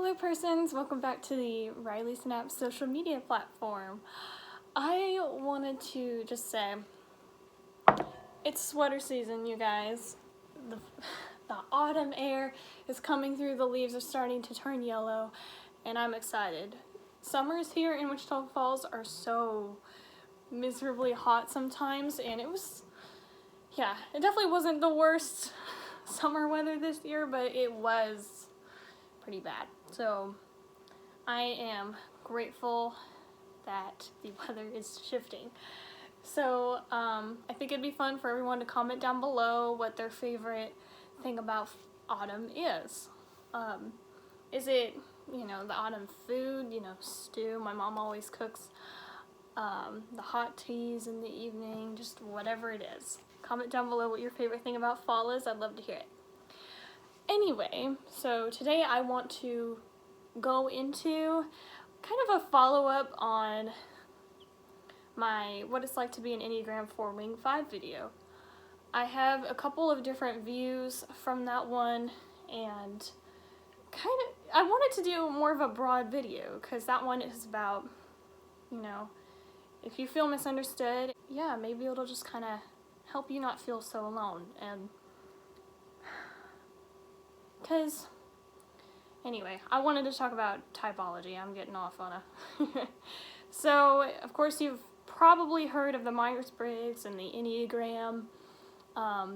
Hello persons, welcome back to the Riley Snap social media platform. I wanted to just say, it's sweater season, you guys. The autumn air is coming through, the leaves are starting to turn yellow, and I'm excited. Summers here in Wichita Falls are so miserably hot sometimes, and it definitely wasn't the worst summer weather this year, but it was pretty bad. So I am grateful that the weather is shifting. So I think it'd be fun for everyone to comment down below what their favorite thing about autumn is. Is it, the autumn food, stew? My mom always cooks the hot teas in the evening, just whatever it is. Comment down below what your favorite thing about fall is. I'd love to hear it. Anyway, so today I want to go into kind of a follow-up on my what it's like to be an Enneagram 4 Wing 5 video. I have a couple of different views from that one, and I wanted to do more of a broad video because that one is about, if you feel misunderstood, maybe it'll just kind of help you not feel so alone. And because, anyway, I wanted to talk about typology. I'm getting off on a... So, of course, you've probably heard of the Myers Briggs and the Enneagram.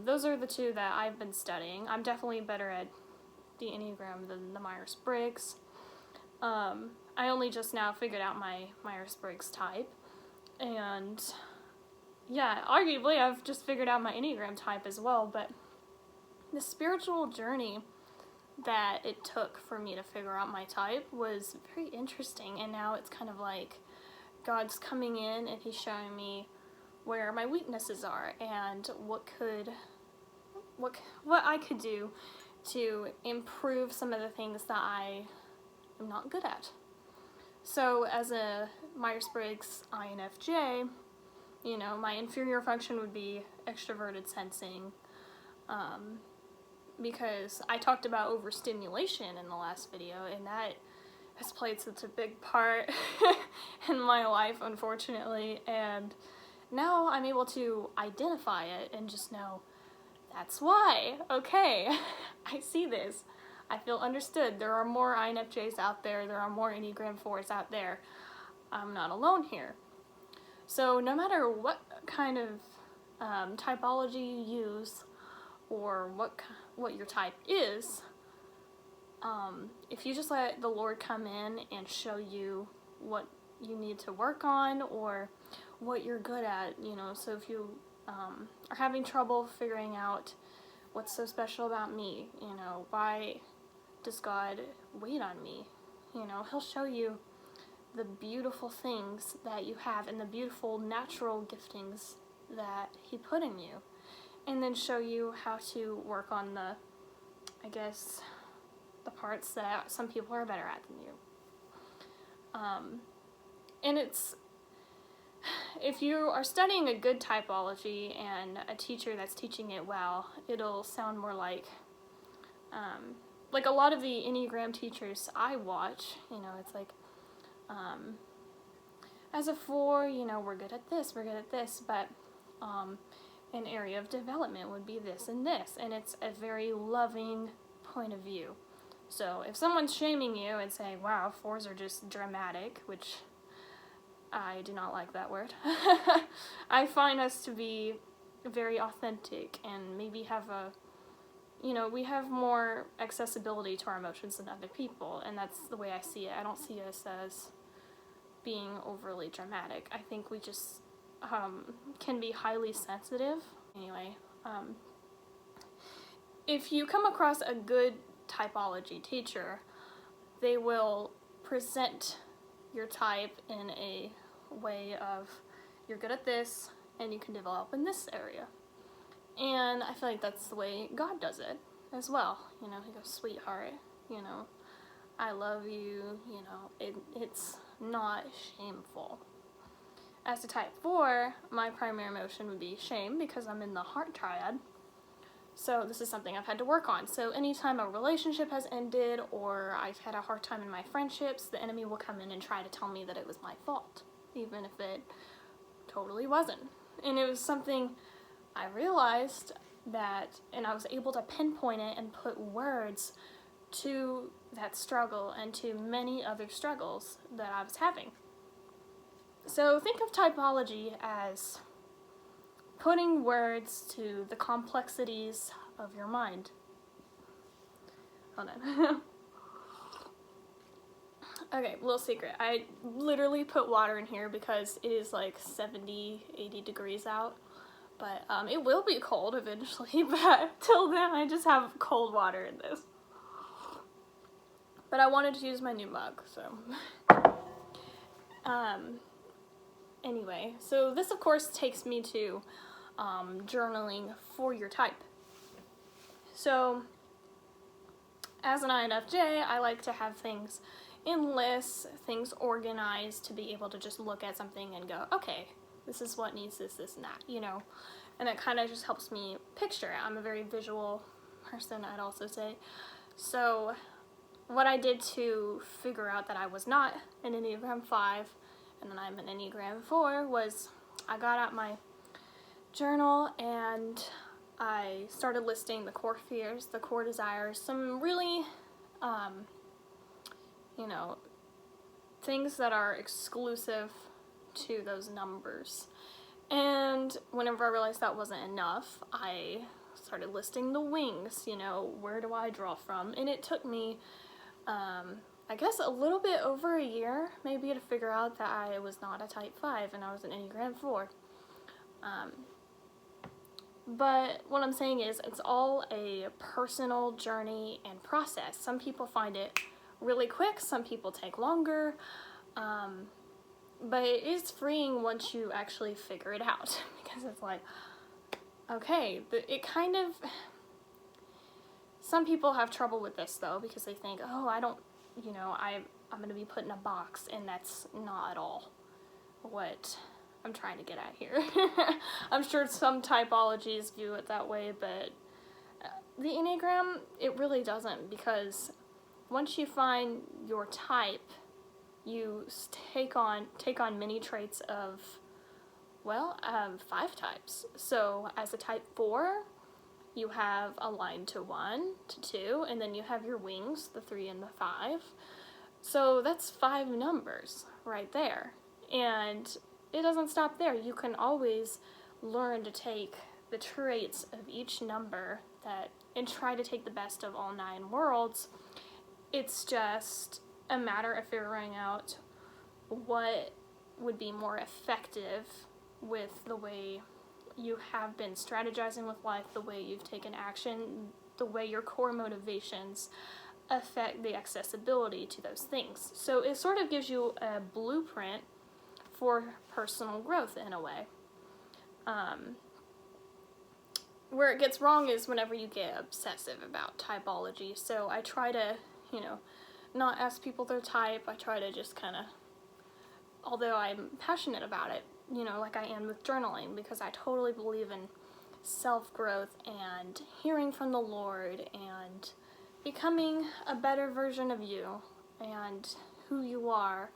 Those are the two that I've been studying. I'm definitely better at the Enneagram than the Myers Briggs. I only just now figured out my Myers Briggs type. And, arguably I've just figured out my Enneagram type as well, but the spiritual journey that it took for me to figure out my type was very interesting, and now it's kind of like God's coming in and he's showing me where my weaknesses are and what I could do to improve some of the things that I am not good at. So as a Myers-Briggs INFJ, my inferior function would be extroverted sensing, because I talked about overstimulation in the last video, and that has played such a big part in my life, unfortunately, and now I'm able to identify it and just know that's why. Okay, I see this. I feel understood. There are more INFJs out there. There are more Enneagram 4s out there. I'm not alone here. So no matter what kind of typology you use, or what your type is, if you just let the Lord come in and show you what you need to work on or what you're good at, so if you are having trouble figuring out what's so special about me, why does God wait on me, he'll show you the beautiful things that you have and the beautiful natural giftings that he put in you, and then show you how to work on the parts that some people are better at than you. And if you are studying a good typology and a teacher that's teaching it well, it'll sound more like a lot of the Enneagram teachers I watch, it's like, as a 4, we're good at this, but an area of development would be this, and it's a very loving point of view. So if someone's shaming you and saying, wow, 4s are just dramatic, which I do not like that word, I find us to be very authentic and maybe have we have more accessibility to our emotions than other people, and that's the way I see it. I don't see us as being overly dramatic. I think we just can be highly sensitive. Anyway, if you come across a good typology teacher, they will present your type in a way of, you're good at this and you can develop in this area. And I feel like that's the way God does it as well. He goes, sweetheart, I love you, it's not shameful. As a type 4, my primary emotion would be shame because I'm in the heart triad. So this is something I've had to work on. So anytime a relationship has ended or I've had a hard time in my friendships, the enemy will come in and try to tell me that it was my fault, even if it totally wasn't. And it was something I realized that, and I was able to pinpoint it and put words to that struggle and to many other struggles that I was having. So think of typology as putting words to the complexities of your mind. Hold on. Okay, little secret. I literally put water in here because it is like 70, 80 degrees out. But it will be cold eventually, but till then I just have cold water in this. But I wanted to use my new mug, so. Anyway, so this of course takes me to journaling for your type. So, as an INFJ, I like to have things in lists, things organized, to be able to just look at something and go, okay, this is what needs this, and that, you know. And it kind of just helps me picture it. I'm a very visual person, I'd also say. So what I did to figure out that I was not an Enneagram 5 and then I'm an Enneagram 4 was I got out my journal and I started listing the core fears, the core desires, some really, you know, things that are exclusive to those numbers. And whenever I realized that wasn't enough, I started listing the wings, you know, where do I draw from? And it took me, I guess a little bit over a year, maybe, to figure out that I was not a type 5 and I was an Enneagram 4. But what I'm saying is it's all a personal journey and process. Some people find it really quick, some people take longer, but it is freeing once you actually figure it out, because it's like, okay, it kind of, some people have trouble with this though, because they think, oh, I don't, you know, I'm going to be put in a box, and that's not at all what I'm trying to get at here. I'm sure some typologies view it that way, but the Enneagram, it really doesn't, because once you find your type, you take on many traits of, well, 5 types. So as a type 4, you have a line to 1, to 2, and then you have your wings, the 3 and the 5. So that's 5 numbers right there. And it doesn't stop there. You can always learn to take the traits of each number and try to take the best of all 9 worlds. It's just a matter of figuring out what would be more effective with the way you have been strategizing with life, the way you've taken action, the way your core motivations affect the accessibility to those things. So it sort of gives you a blueprint for personal growth in a way. Where it gets wrong is whenever you get obsessive about typology. So I try to, you know, not ask people their type. I try to just kind of, although I'm passionate about it, you know, like I am with journaling, because I totally believe in self-growth and hearing from the Lord and becoming a better version of you and who you are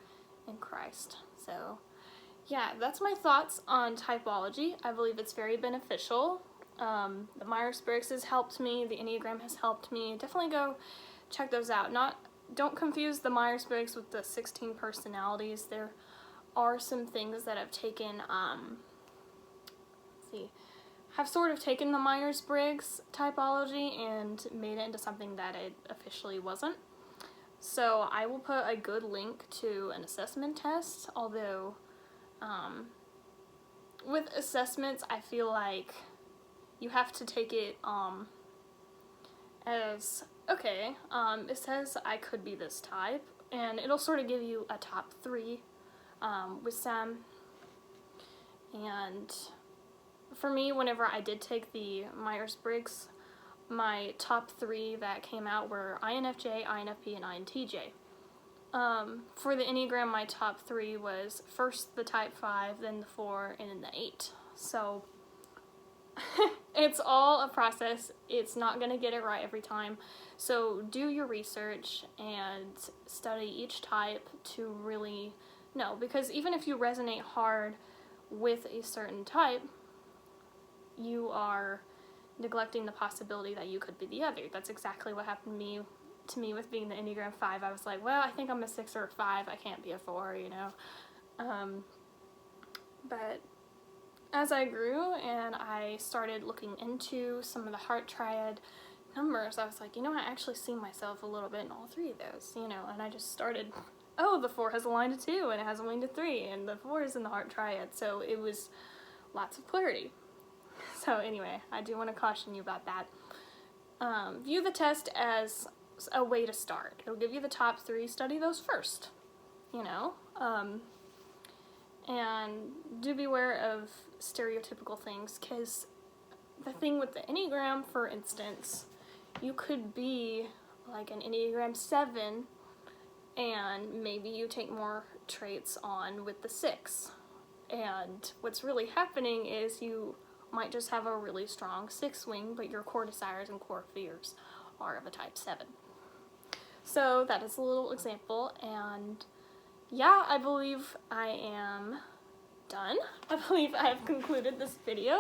in Christ. So yeah, that's my thoughts on typology. I believe it's very beneficial. The Myers Briggs has helped me. The Enneagram has helped me. Definitely go check those out. Don't confuse the Myers Briggs with the 16 personalities. There are some things that have taken, have sort of taken the Myers Briggs typology and made it into something that it officially wasn't. So I will put a good link to an assessment test, although with assessments I feel like you have to take it as, okay, it says I could be this type, and it'll sort of give you a top 3 with some. And for me, whenever I did take the Myers Briggs, my top 3 that came out were INFJ, INFP, and INTJ. For the Enneagram, my top 3 was first the type 5, then the 4, and then the 8. So, It's all a process. It's not going to get it right every time. So do your research and study each type to really know. Because even if you resonate hard with a certain type, you are neglecting the possibility that you could be the other. That's exactly what happened to me with being the Enneagram 5. I was like, well, I think I'm a 6 or a 5. I can't be a 4, you know. But as I grew and I started looking into some of the heart triad numbers, I was like, you know, I actually see myself a little bit in all 3 of those, you know, and I just started, oh, the 4 has a line to 2 and it has a line to 3 and the 4 is in the heart triad, so it was lots of clarity. So anyway, I do want to caution you about that. View the test as a way to start. It'll give you the top 3, study those first, you know, and do beware of stereotypical things, because the thing with the Enneagram, for instance, you could be like an Enneagram 7 and maybe you take more traits on with the 6, and what's really happening is you might just have a really strong 6 wing, but your core desires and core fears are of a type 7. So that is a little example, and yeah, I believe I am done. I believe I have concluded this video.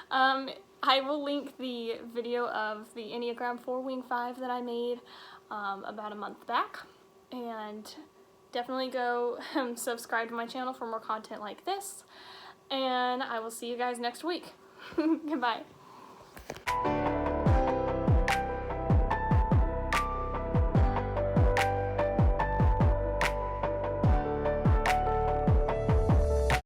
I will link the video of the Enneagram 4 Wing 5 that I made about a month back, and definitely go subscribe to my channel for more content like this, and I will see you guys next week. Goodbye.